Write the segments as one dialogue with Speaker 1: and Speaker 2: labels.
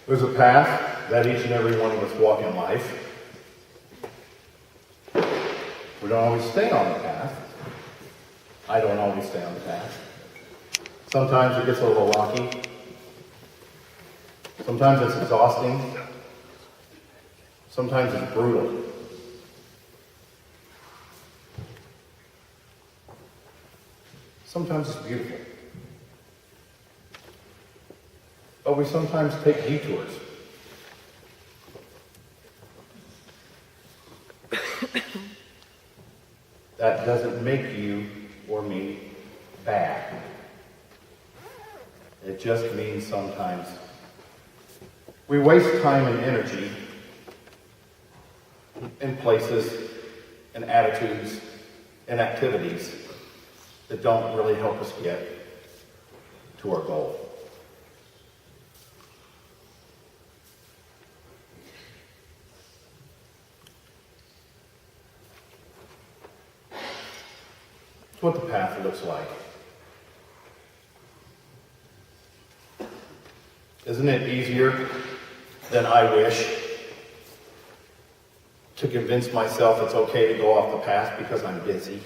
Speaker 1: There's a path that each and every one of us walk in life. We don't always stay on the path. I don't always stay on the path. Sometimes it gets a little rocky. Sometimes it's exhausting. Sometimes it's brutal. Sometimes it's beautiful. But we sometimes take detours. That doesn't make you or me bad. It just means sometimes we waste time and energy in places and attitudes and activities that don't really help us get to our goal. It's what the path looks like. Isn't it easier than I wish to convince myself it's okay to go off the path because I'm busy?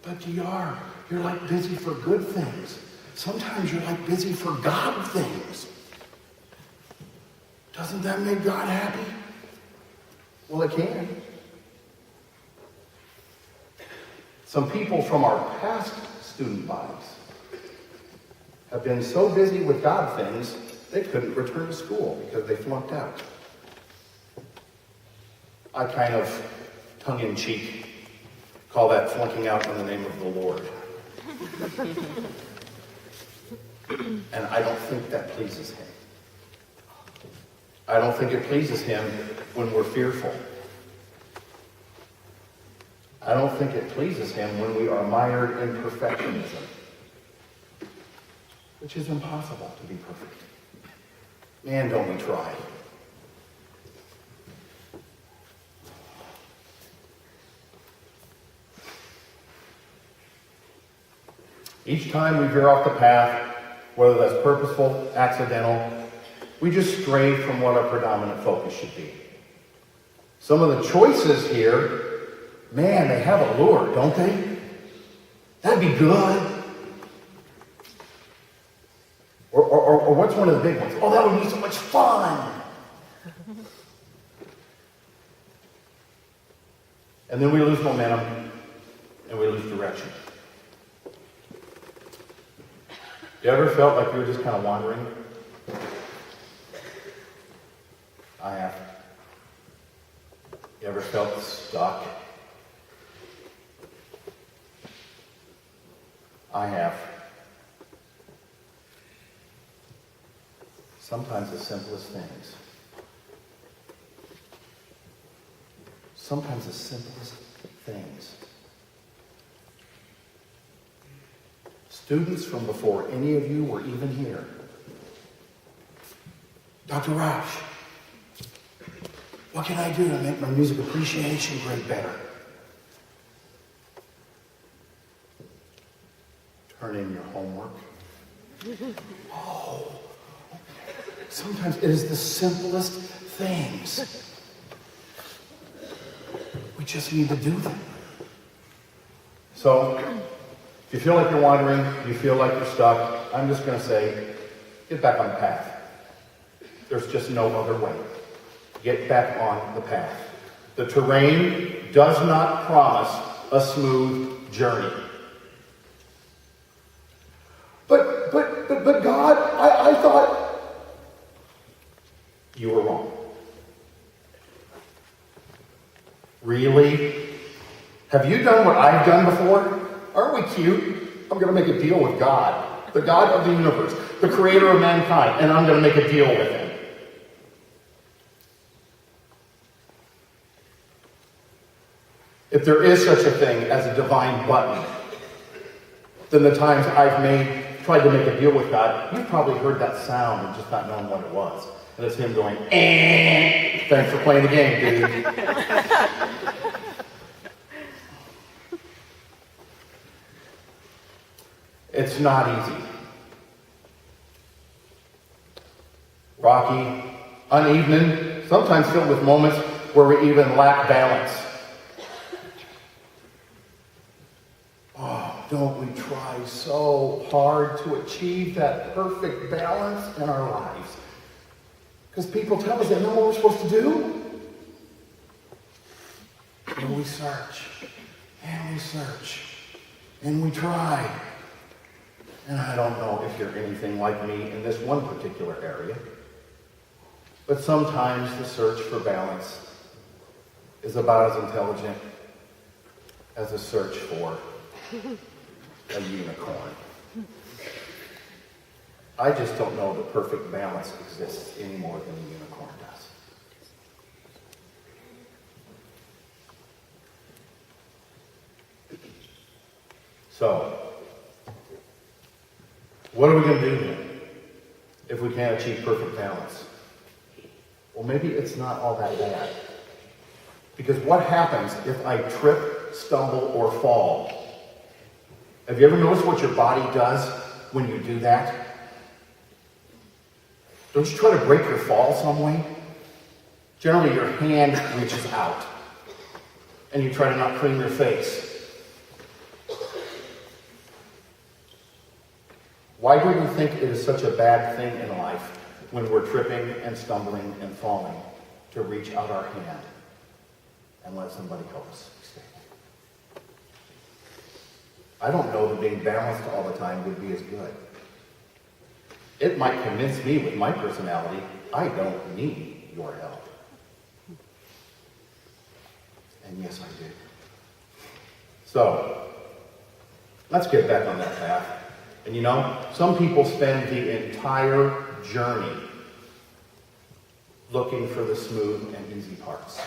Speaker 1: But you are. You're like busy for good things. Sometimes you're like busy for God things. Doesn't that make God happy? Well, it can. Some people from our past student lives have been so busy with God things, they couldn't return to school because they flunked out. I kind of, tongue-in-cheek, call that flunking out in the name of the Lord. And I don't think that pleases him. I don't think it pleases him when we're fearful. I don't think it pleases him when we are mired in perfectionism, which is impossible to be perfect. Man, don't we try. Each time we veer off the path, whether that's purposeful, accidental, we just stray from what our predominant focus should be. Some of the choices here, man, they have a lure, don't they? That'd be good. Or what's one of the big ones? Oh, that would be so much fun. And then we lose momentum and we lose direction. You ever felt like you were just kind of wandering? I have. You ever felt stuck? I have. Sometimes the simplest things. Sometimes the simplest things. Students from before any of you were even here. Dr. Roush, what can I do to make my music appreciation grade better? Turn in your homework. Oh, sometimes it is the simplest things. We just need to do them. So, if you feel like you're wandering, you feel like you're stuck, I'm just going to say, get back on the path. There's just no other way. Get back on the path. The terrain does not promise a smooth journey. But God, I thought you were wrong. Really? Have you done what I've done before? Aren't we cute? I'm going to make a deal with God, the God of the universe, the creator of mankind, and I'm going to make a deal with him. If there is such a thing as a divine button, then the times I've tried to make a deal with God, you've probably heard that sound and just not known what it was. And it's him going, eh. Thanks for playing the game, dude. It's not easy. rocky, uneven, sometimes filled with moments where we even lack balance. Oh, don't we try so hard to achieve that perfect balance in our lives? Because people tell us they know what we're supposed to do. And we search, and we search, and we try. And I don't know if you're anything like me in this one particular area, but sometimes the search for balance is about as intelligent as a search for a unicorn. I just don't know that perfect balance exists any more than a unicorn does. So, what are we going to do then if we can't achieve perfect balance? Well, maybe it's not all that bad. Because what happens if I trip, stumble, or fall? Have you ever noticed what your body does when you do that? Don't you try to break your fall some way? Generally, your hand reaches out, and you try to not clean your face. Why do we think it is such a bad thing in life when we're tripping and stumbling and falling to reach out our hand and let somebody help us stay? I don't know that being balanced all the time would be as good. It might convince me with my personality, I don't need your help. And yes, I do. So, let's get back on that path. And you know, some people spend the entire journey looking for the smooth and easy parts.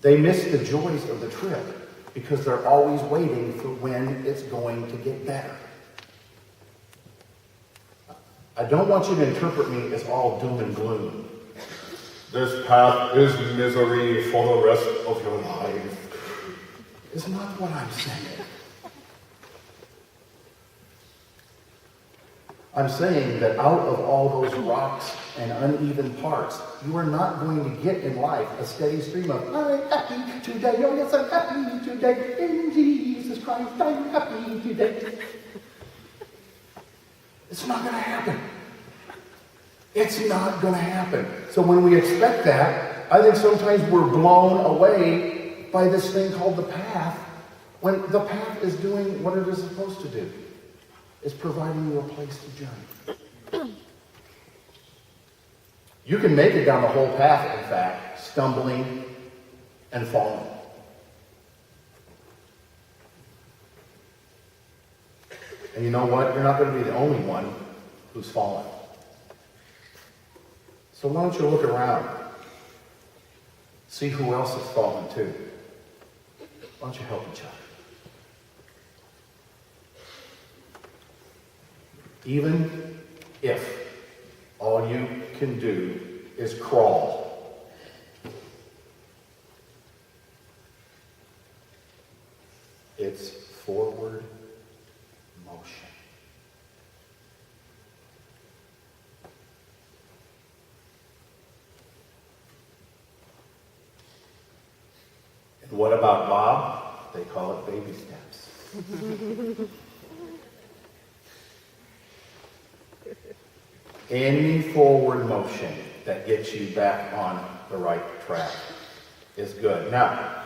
Speaker 1: They miss the joys of the trip because they're always waiting for when it's going to get better. I don't want you to interpret me as all doom and gloom. This path is misery for the rest of your life. It's not what I'm saying. I'm saying that out of all those rocks and uneven parts, you are not going to get in life a steady stream of, I'm happy today, oh yes, I'm happy today, in Jesus Christ, I'm happy today. It's not going to happen. It's not going to happen. So when we expect that, I think sometimes we're blown away by this thing called the path, when the path is doing what it is supposed to do. Is providing you a place to journey. You can make it down the whole path, in fact, stumbling and falling. And you know what? You're not going to be the only one who's fallen. So why don't you look around? See who else has fallen too. Why don't you help each other? Even if all you can do is crawl, it's forward motion. And what about Bob? They call it baby steps. Any forward motion that gets you back on the right track is good. Now,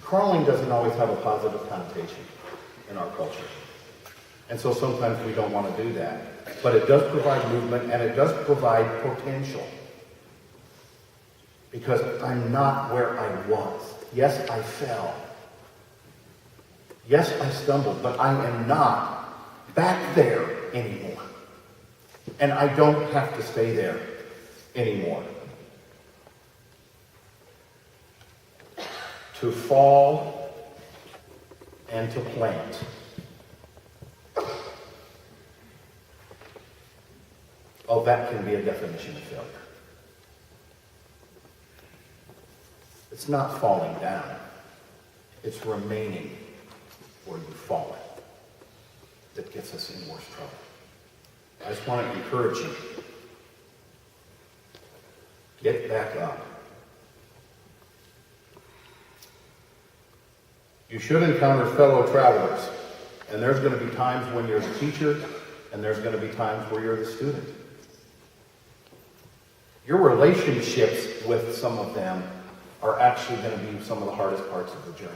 Speaker 1: crawling doesn't always have a positive connotation in our culture. And so sometimes we don't want to do that. But it does provide movement and it does provide potential. Because I'm not where I was. Yes, I fell. Yes, I stumbled, but I am not back there anymore. And I don't have to stay there anymore. To fall and to plant. Oh, that can be a definition of failure. It's not falling down. It's remaining where you've fallen that gets us in worse trouble. I just want to encourage you. Get back up. You should encounter fellow travelers, and there's going to be times when you're the teacher, and there's going to be times where you're the student. Your relationships with some of them are actually going to be some of the hardest parts of the journey.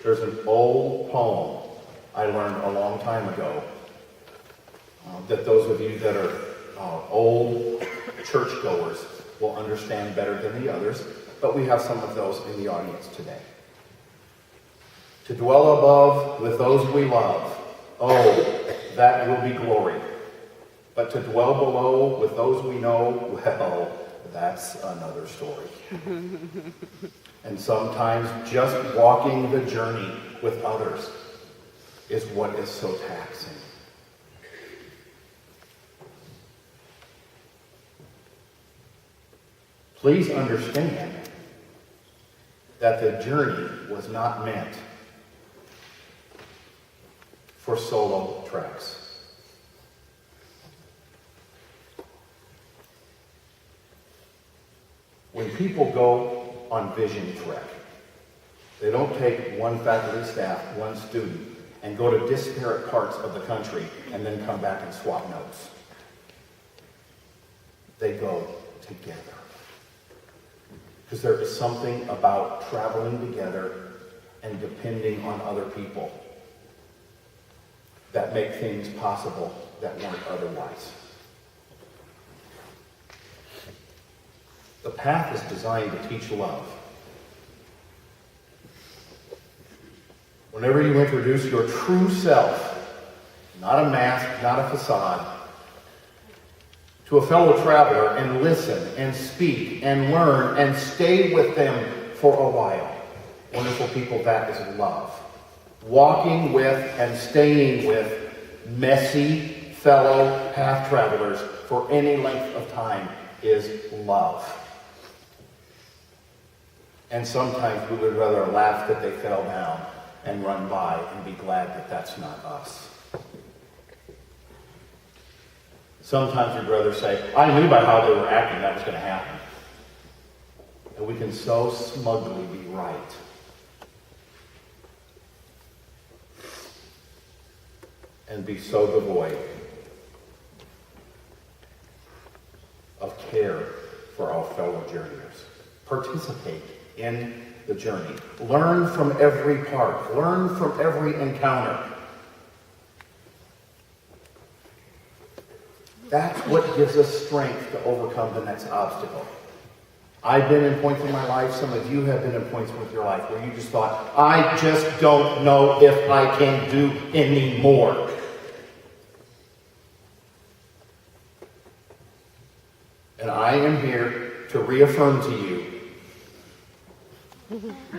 Speaker 1: There's an old poem I learned a long time ago that those of you that are old churchgoers will understand better than the others, but we have some of those in the audience today. To dwell above with those we love, oh, that will be glory. But to dwell below with those we know, well, that's another story. And sometimes just walking the journey with others is what is so taxing. Please understand that the journey was not meant for solo treks. When people go on Vision Trek, they don't take one faculty staff, one student, and go to disparate parts of the country and then come back and swap notes. They go together. Because there is something about traveling together and depending on other people that make things possible that weren't otherwise. The path is designed to teach love. Whenever you introduce your true self, not a mask, not a facade, to a fellow traveler and listen and speak and learn and stay with them for a while. Wonderful people, that is love. Walking with and staying with messy fellow path travelers for any length of time is love. And sometimes we would rather laugh that they fell down and run by and be glad that that's not us. Sometimes we'd rather say, I knew by how they were acting that was going to happen. And we can so smugly be right. And be so devoid of care for our fellow journeyers. Participate in the journey. Learn from every part. Learn from every encounter. That's what gives us strength to overcome the next obstacle. I've been in points in my life, some of you have been in points with your life where you just thought, I just don't know if I can do any more. And I am here to reaffirm to you,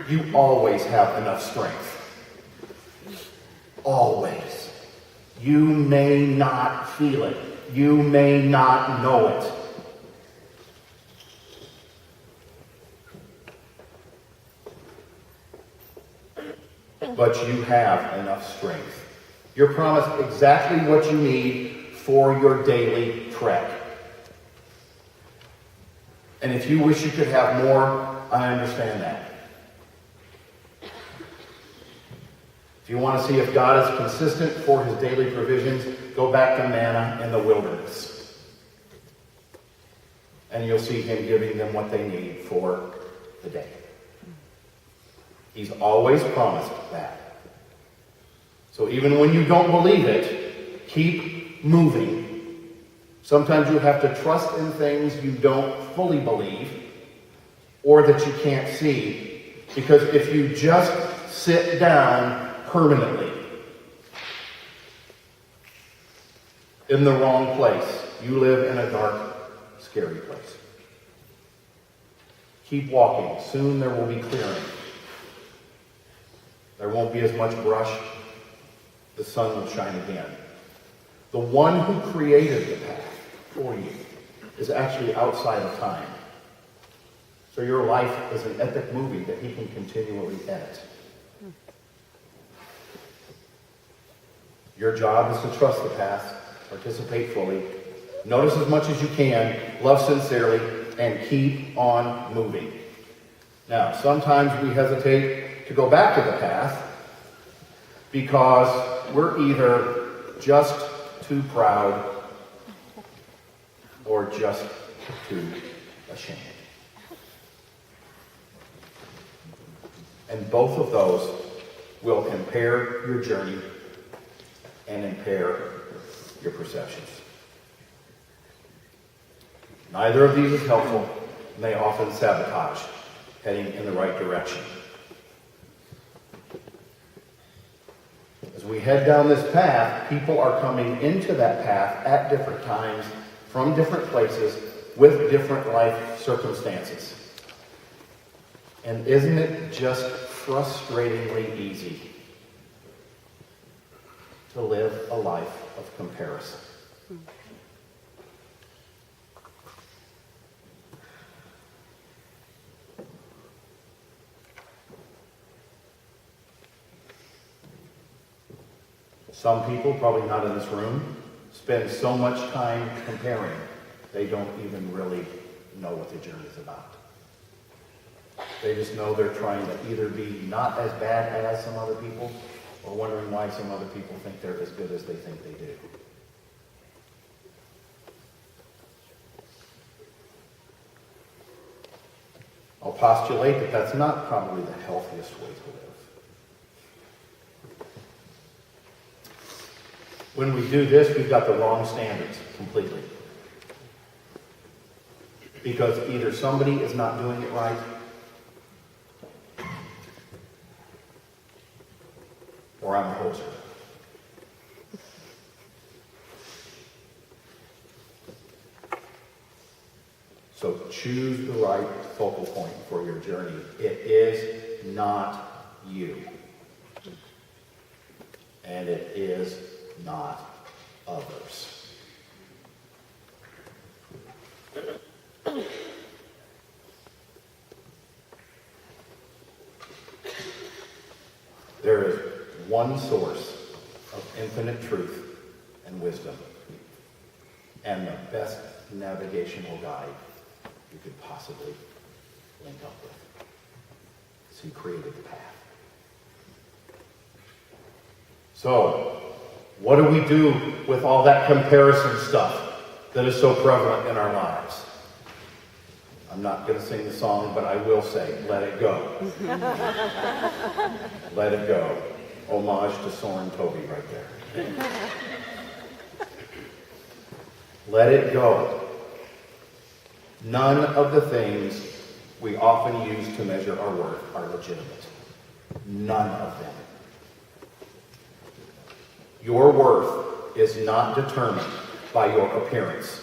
Speaker 1: you always have enough strength. Always. You may not feel it. You may not know it. But you have enough strength. You're promised exactly what you need for your daily trek. And if you wish you could have more, I understand that. If you want to see if God is consistent for his daily provisions, go back to manna in the wilderness. And you'll see him giving them what they need for the day. He's always promised that. So even when you don't believe it, keep moving. Sometimes you have to trust in things you don't fully believe or that you can't see. Because if you just sit down permanently in the wrong place, you live in a dark, scary place. Keep walking. Soon there will be clearing. There won't be as much brush. The sun will shine again. The one who created the path for you is actually outside of time. So your life is an epic movie that he can continually edit. Your job is to trust the path, participate fully, notice as much as you can, love sincerely, and keep on moving. Now, sometimes we hesitate to go back to the path because we're either just too proud or just too ashamed. And both of those will impair your journey and impair your perceptions. Neither of these is helpful, and they often sabotage heading in the right direction. As we head down this path, people are coming into that path at different times, from different places, with different life circumstances. And isn't it just frustratingly easy to live a life of comparison? Some people, probably not in this room, spend so much time comparing, they don't even really know what the journey is about. They just know they're trying to either be not as bad as some other people, or wondering why some other people think they're as good as they think they do. I'll postulate that that's not probably the healthiest way to live. When we do this, we've got the wrong standards completely. Because either somebody is not doing it right, or I'm a hoser. So choose the right focal point for your journey. It is not you. And it is not others. There is one source of infinite truth and wisdom, and the best navigational guide you could possibly link up with. So he created the path. So, what do we do with all that comparison stuff that is so prevalent in our lives? I'm not going to sing the song, but I will say, let it go. Let it go. Homage to Soren Toby right there. Let it go. None of the things we often use to measure our worth are legitimate. None of them. Your worth is not determined by your appearance,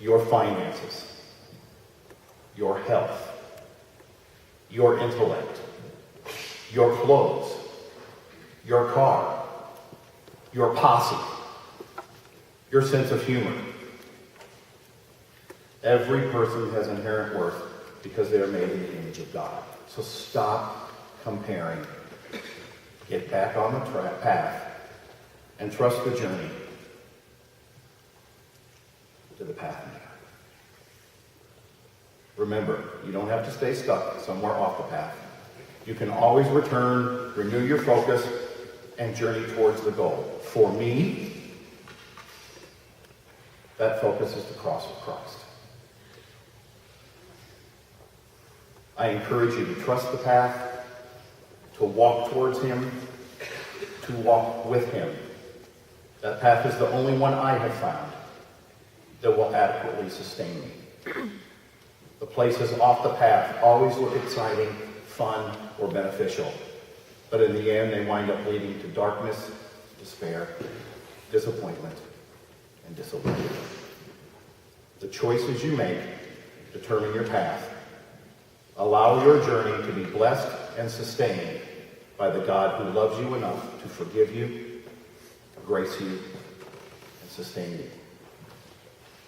Speaker 1: your finances, your health, your intellect, your clothes, your car, your posse, your sense of humor. Every person has inherent worth because they are made in the image of God. So stop comparing. Get back on the path and trust the journey to the path maker. Remember, you don't have to stay stuck somewhere off the path. You can always return, renew your focus, and journey towards the goal. For me, that focus is the cross of Christ. I encourage you to trust the path, to walk towards him, to walk with him. That path is the only one I have found that will adequately sustain me. The places off the path always look exciting, fun, or beneficial. But in the end, they wind up leading to darkness, despair, disappointment, and disillusionment. The choices you make determine your path. Allow your journey to be blessed and sustained by the God who loves you enough to forgive you, grace you, and sustain you.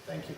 Speaker 1: Thank you.